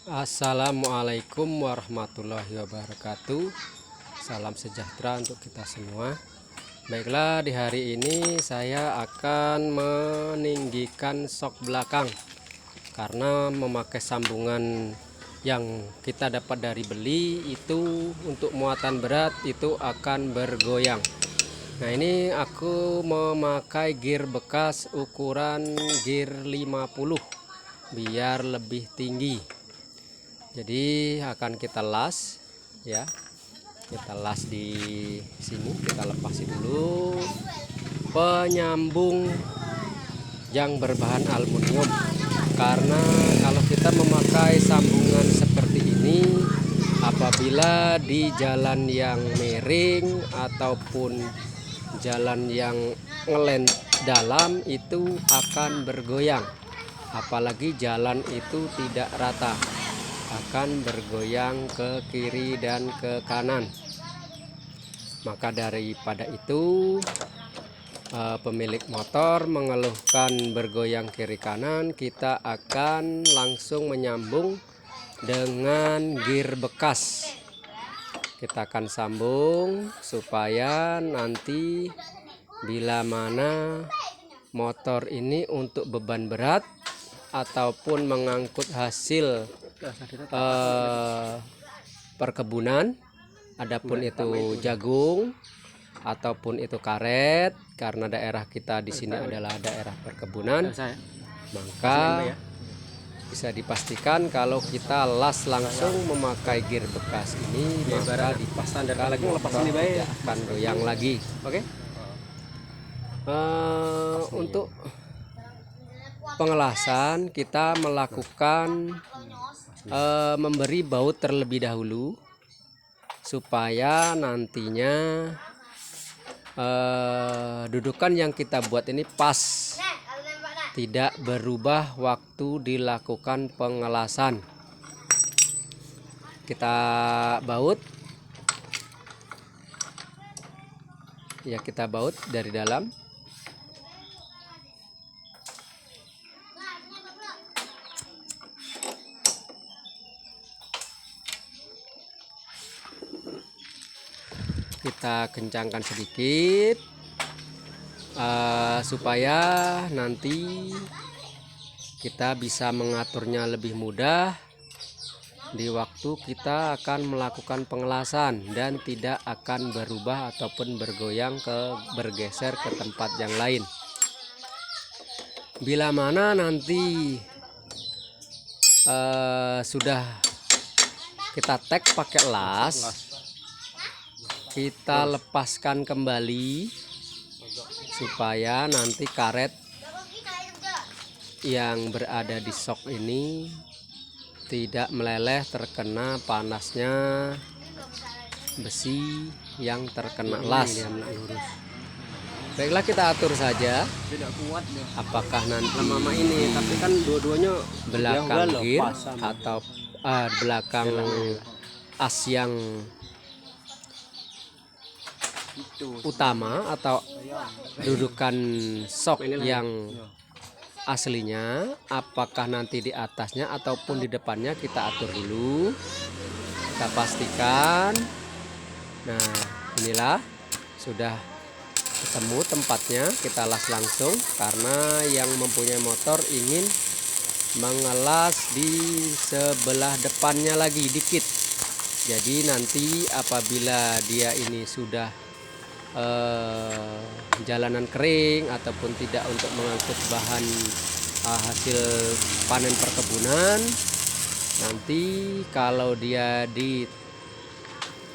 Assalamualaikum warahmatullahi wabarakatuh. Salam sejahtera untuk kita semua. Baiklah, di hari ini saya akan meninggikan sok belakang karena memakai sambungan yang kita dapat dari beli itu untuk muatan berat itu akan bergoyang. Nah, ini aku memakai gear bekas ukuran gear 50 biar lebih tinggi. Jadi akan kita las ya. Kita las di sini, kita lepasin dulu penyambung yang berbahan aluminium. Karena kalau kita memakai sambungan seperti ini, apabila di jalan yang miring ataupun jalan yang ngelend dalam itu akan bergoyang. Apalagi jalan itu tidak rata, akan bergoyang ke kiri dan ke kanan. Maka daripada itu pemilik motor mengeluhkan bergoyang kiri kanan, kita akan langsung menyambung dengan gear bekas. Kita akan sambung supaya nanti bila mana motor ini untuk beban berat ataupun mengangkut hasil perkebunan, adapun itu jagung ataupun itu karet, karena daerah kita di sini adalah daerah perkebunan, maka bisa dipastikan kalau kita las langsung memakai gear bekas ini, maka dipastikan motor tidak akan goyang lagi. Oke. Untuk pengelasan kita melakukan memberi baut terlebih dahulu supaya nantinya dudukan yang kita buat ini pas, tidak berubah waktu dilakukan pengelasan. Kita baut ya, kita baut dari dalam. Kita kencangkan sedikit supaya nanti kita bisa mengaturnya lebih mudah di waktu kita akan melakukan pengelasan dan tidak akan berubah ataupun bergoyang bergeser ke tempat yang lain. Bila mana nanti sudah kita tag pakai las, kita lepaskan kembali supaya nanti karet yang berada di sok ini tidak meleleh terkena panasnya besi yang terkena las. Baiklah, kita atur saja. Apakah nanti lama ini, tapi kan dua-duanya belakang gear atau belakang as yang utama atau dudukan sok yang aslinya, apakah nanti di atasnya ataupun di depannya, kita atur dulu, kita pastikan. Nah, inilah sudah ketemu tempatnya, kita las langsung karena yang mempunyai motor ingin mengelas di sebelah depannya lagi dikit. Jadi nanti apabila dia ini sudah jalanan kering ataupun tidak untuk mengangkut bahan hasil panen perkebunan, nanti kalau dia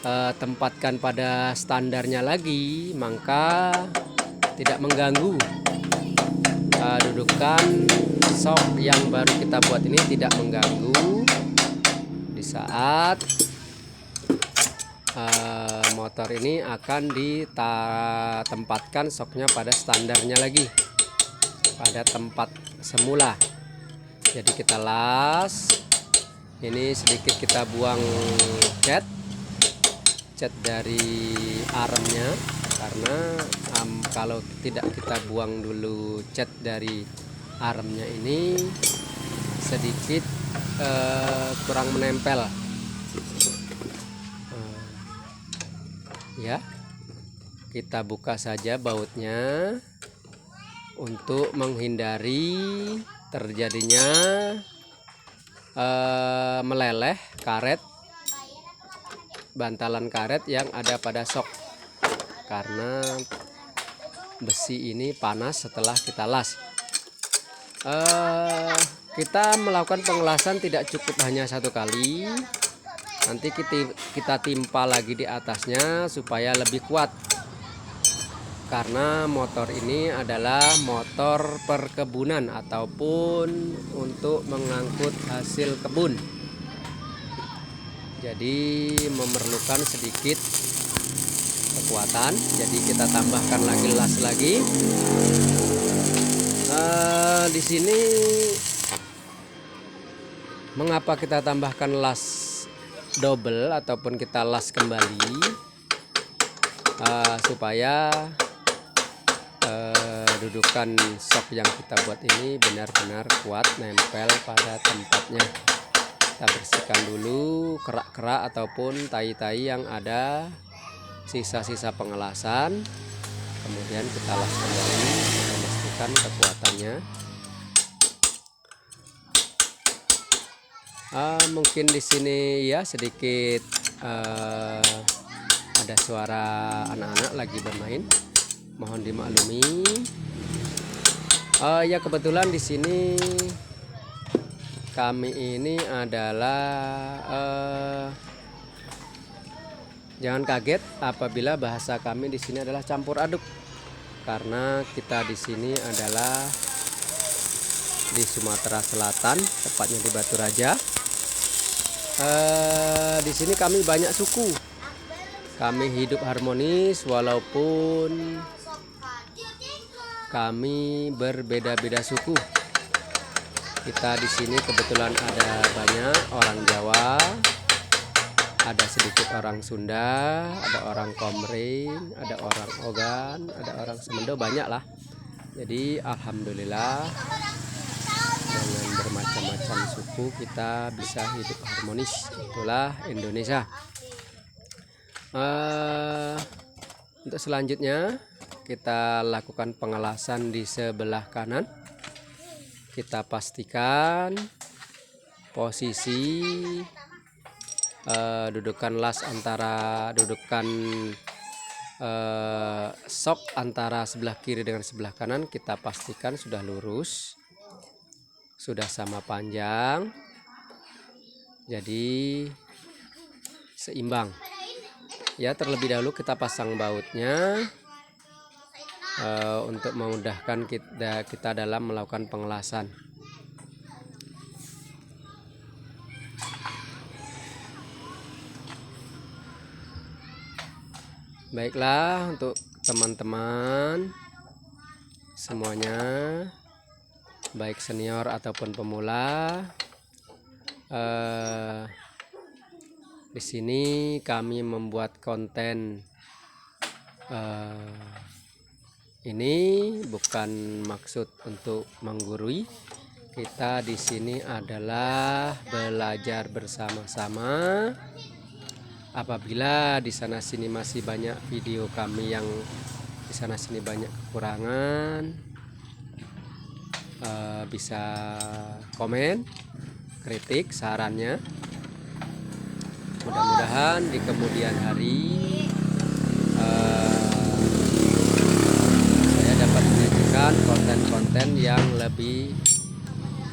ditempatkan pada standarnya lagi, maka tidak mengganggu dudukan sok yang baru kita buat ini, tidak mengganggu di saat motor ini akan ditempatkan soknya pada standarnya lagi, pada tempat semula. Jadi kita las ini sedikit, kita buang cat dari armnya, karena kalau tidak kita buang dulu cat dari armnya ini, sedikit kurang menempel. Ya, kita buka saja bautnya untuk menghindari terjadinya meleleh karet, bantalan karet yang ada pada sok, karena besi ini panas setelah kita las. Kita melakukan pengelasan tidak cukup hanya satu kali, nanti kita timpa lagi di atasnya supaya lebih kuat, karena motor ini adalah motor perkebunan ataupun untuk mengangkut hasil kebun, jadi memerlukan sedikit kekuatan. Jadi kita tambahkan lagi las lagi. Di sini mengapa kita tambahkan las double ataupun kita las kembali, supaya dudukan sok yang kita buat ini benar-benar kuat nempel pada tempatnya. Kita bersihkan dulu kerak-kerak ataupun tai-tai yang ada, sisa-sisa pengelasan, kemudian kita las kembali, memastikan kekuatannya. Mungkin di sini ya sedikit ada suara anak-anak lagi bermain, mohon dimaklumi. Ya, kebetulan di sini kami ini adalah jangan kaget apabila bahasa kami di sini adalah campur aduk, karena kita di sini adalah di Sumatera Selatan, tepatnya di Batu Raja. Di sini kami banyak suku, kami hidup harmonis walaupun kami berbeda-beda suku. Kita di sini kebetulan ada banyak orang Jawa, ada sedikit orang Sunda, ada orang Komering, ada orang Ogan, ada orang Semendo, banyak lah. Jadi alhamdulillah dengan bermacam-macam suku kita bisa hidup harmonis. Itulah Indonesia. Untuk selanjutnya kita lakukan pengelasan di sebelah kanan. Kita pastikan posisi dudukan las antara dudukan sok antara sebelah kiri dengan sebelah kanan, kita pastikan sudah lurus, sudah sama panjang, jadi seimbang. Ya, terlebih dahulu kita pasang bautnya untuk memudahkan kita dalam melakukan pengelasan. Baiklah, untuk teman-teman semuanya, baik senior ataupun pemula, di sini kami membuat konten ini bukan maksud untuk menggurui. Kita di sini adalah belajar bersama-sama. Apabila di sana sini masih banyak video kami yang di sana sini banyak kekurangan, bisa komen, kritik, sarannya. Mudah-mudahan di kemudian hari saya dapat menyajikan konten-konten yang lebih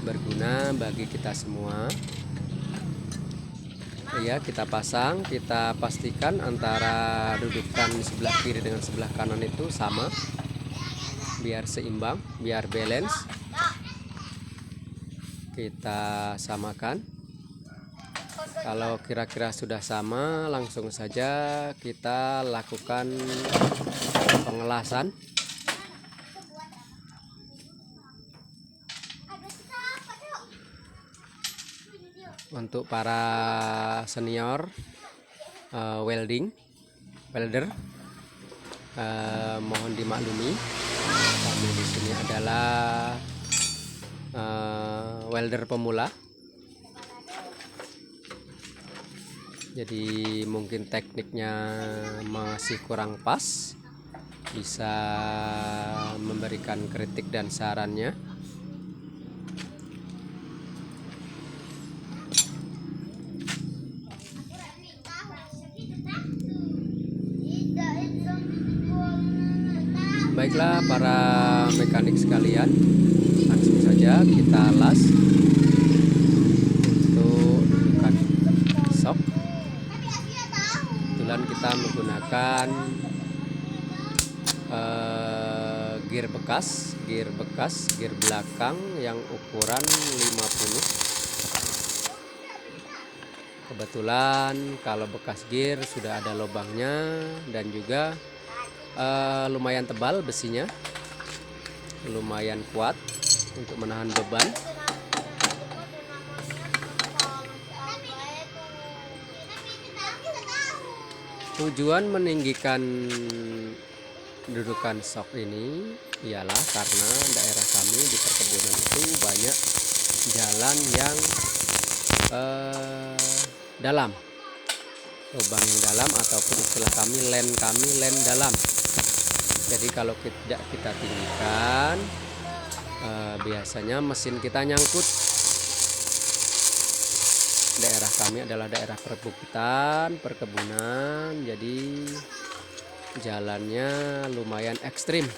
berguna bagi kita semua. Ya, kita pasang, kita pastikan antara dudukan sebelah kiri dengan sebelah kanan itu sama, biar seimbang, biar balance. Kita samakan. Kalau kira-kira sudah sama, langsung saja kita lakukan pengelasan. Untuk para senior welder, mohon dimaklumi, kami di sini adalah welder pemula. Jadi mungkin tekniknya masih kurang pas, bisa memberikan kritik dan sarannya. Baiklah para mekanik sekalian, langsung saja kita las untuk dudukan sok. Kebetulan kita menggunakan gear bekas, gear belakang yang ukuran 50. Kebetulan kalau bekas gear sudah ada lubangnya dan juga lumayan tebal besinya, lumayan kuat untuk menahan beban. Tujuan meninggikan dudukan sok ini ialah karena daerah kami di perkebunan itu banyak jalan yang dalam, lubang yang dalam, ataupun istilah kami len dalam. Jadi kalau tidak kita tinggikan, biasanya mesin kita nyangkut. Daerah kami adalah daerah perbukitan, perkebunan, jadi jalannya lumayan ekstrim.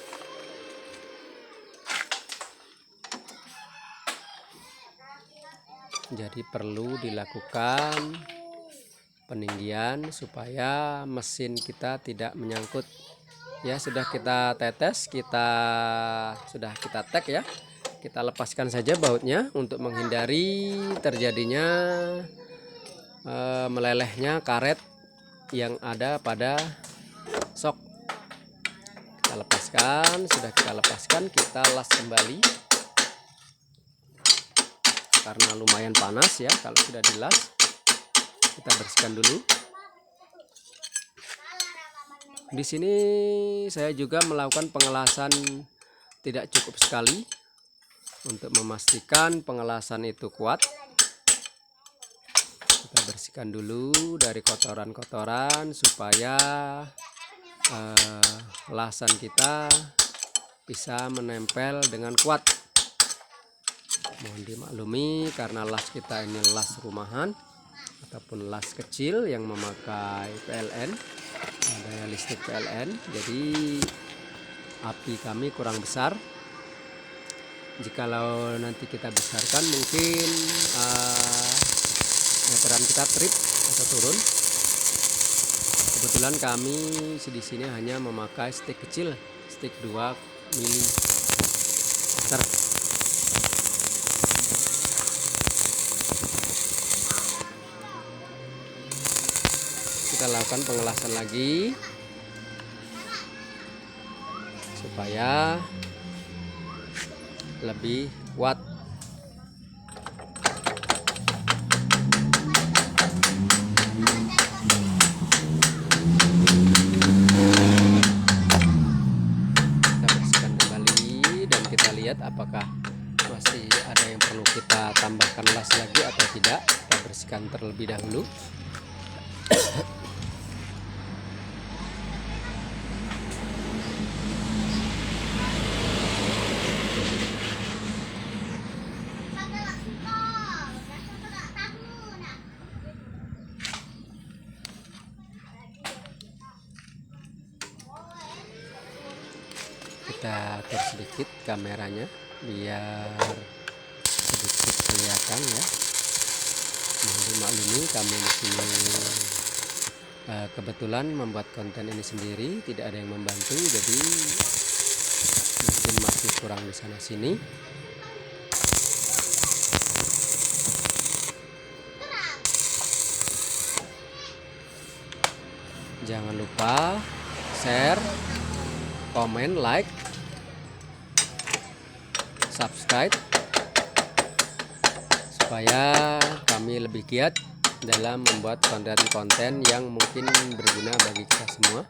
Jadi perlu dilakukan peninggian supaya mesin kita tidak menyangkut. Ya, sudah kita tetes, sudah kita tag ya. Kita lepaskan saja bautnya untuk menghindari terjadinya melelehnya karet yang ada pada sok. Kita lepaskan, sudah kita lepaskan, kita las kembali karena lumayan panas ya. Kalau sudah dilas, kita bersihkan dulu. Di sini saya juga melakukan pengelasan tidak cukup sekali untuk memastikan pengelasan itu kuat. Kita bersihkan dulu dari kotoran-kotoran supaya lasan kita bisa menempel dengan kuat. Mohon dimaklumi karena las kita ini las rumahan ataupun las kecil yang memakai PLN, daya listrik PLN, jadi api kami kurang besar. Jikalau nanti kita besarkan, mungkin meteran kita trip atau turun. Kebetulan kami di sini hanya memakai stick kecil, stick 2 mm. Kita lakukan pengelasan lagi supaya lebih kuat. Kita bersihkan kembali dan kita lihat apakah masih ada yang perlu kita tambahkan las lagi atau tidak. Kita bersihkan terlebih dahulu. Kita atur sedikit kameranya biar sedikit kelihatan ya. Mohon dimaklumi kami di sini kebetulan membuat konten ini sendiri, tidak ada yang membantu, jadi mungkin masih kurang di sana sini. Jangan lupa share, komen, like, subscribe supaya kami lebih giat dalam membuat konten-konten yang mungkin berguna bagi kita semua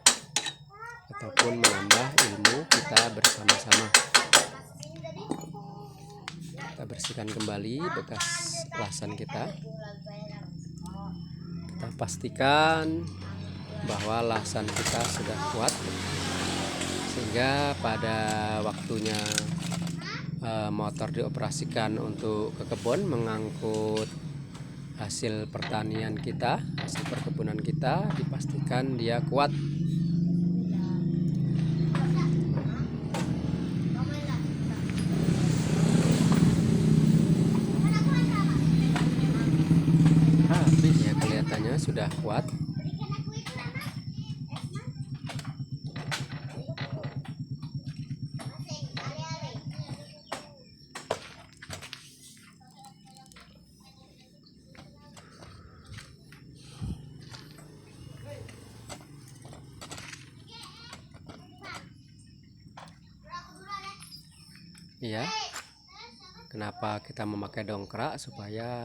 ataupun menambah ilmu kita bersama-sama. Kita bersihkan kembali bekas lasan kita. Kita pastikan bahwa lasan kita sudah kuat, sehingga pada waktunya motor dioperasikan untuk ke kebun mengangkut hasil pertanian kita, hasil perkebunan kita, dipastikan dia kuat. Ya, kelihatannya sudah kuat. Ya, kenapa kita memakai dongkrak? Supaya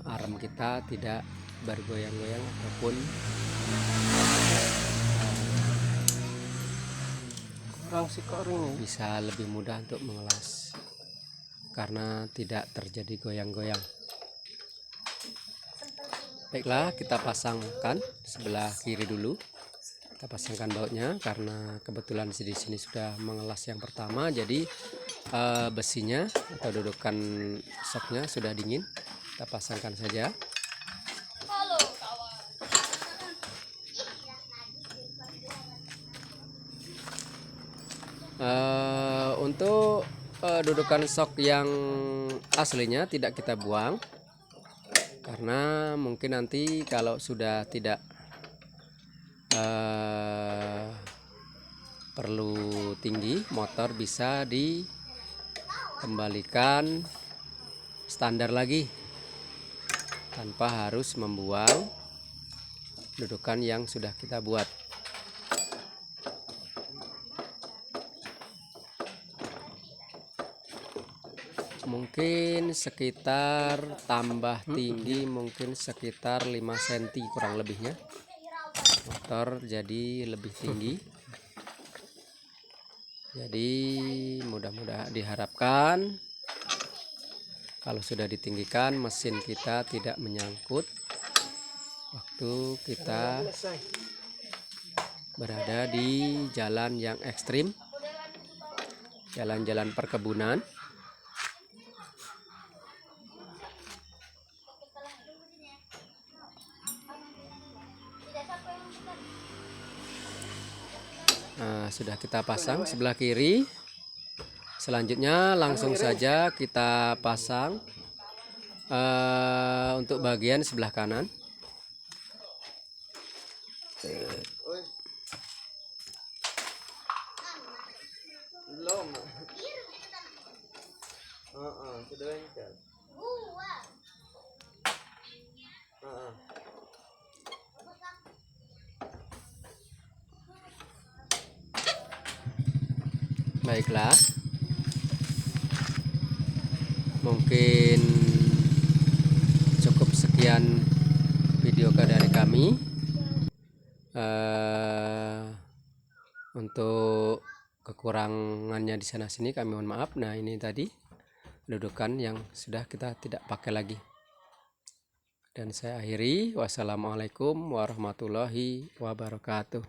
arem kita tidak bergoyang-goyang ataupun bisa lebih mudah untuk mengelas karena tidak terjadi goyang-goyang. Baiklah, kita pasangkan sebelah kiri dulu. Kita pasangkan bautnya karena kebetulan di sini sudah mengelas yang pertama, jadi besinya atau dudukan soknya sudah dingin. Kita pasangkan saja. Untuk dudukan sok yang aslinya tidak kita buang karena mungkin nanti kalau sudah tidak perlu tinggi, motor bisa dikembalikan standar lagi tanpa harus membuang dudukan yang sudah kita buat. Mungkin sekitar tambah tinggi mungkin sekitar 5 cm kurang lebihnya, motor jadi lebih tinggi. Jadi mudah-mudahan diharapkan kalau sudah ditinggikan mesin kita tidak menyangkut waktu kita berada di jalan yang ekstrim, jalan-jalan perkebunan. Nah, sudah kita pasang sebelah kiri. Selanjutnya langsung saja kita pasang untuk bagian sebelah kanan. Baiklah, mungkin cukup sekian video dari kami. Untuk kekurangannya di sana sini kami mohon maaf. Nah, ini tadi dudukan yang sudah kita tidak pakai lagi. Dan saya akhiri, wassalamualaikum warahmatullahi wabarakatuh.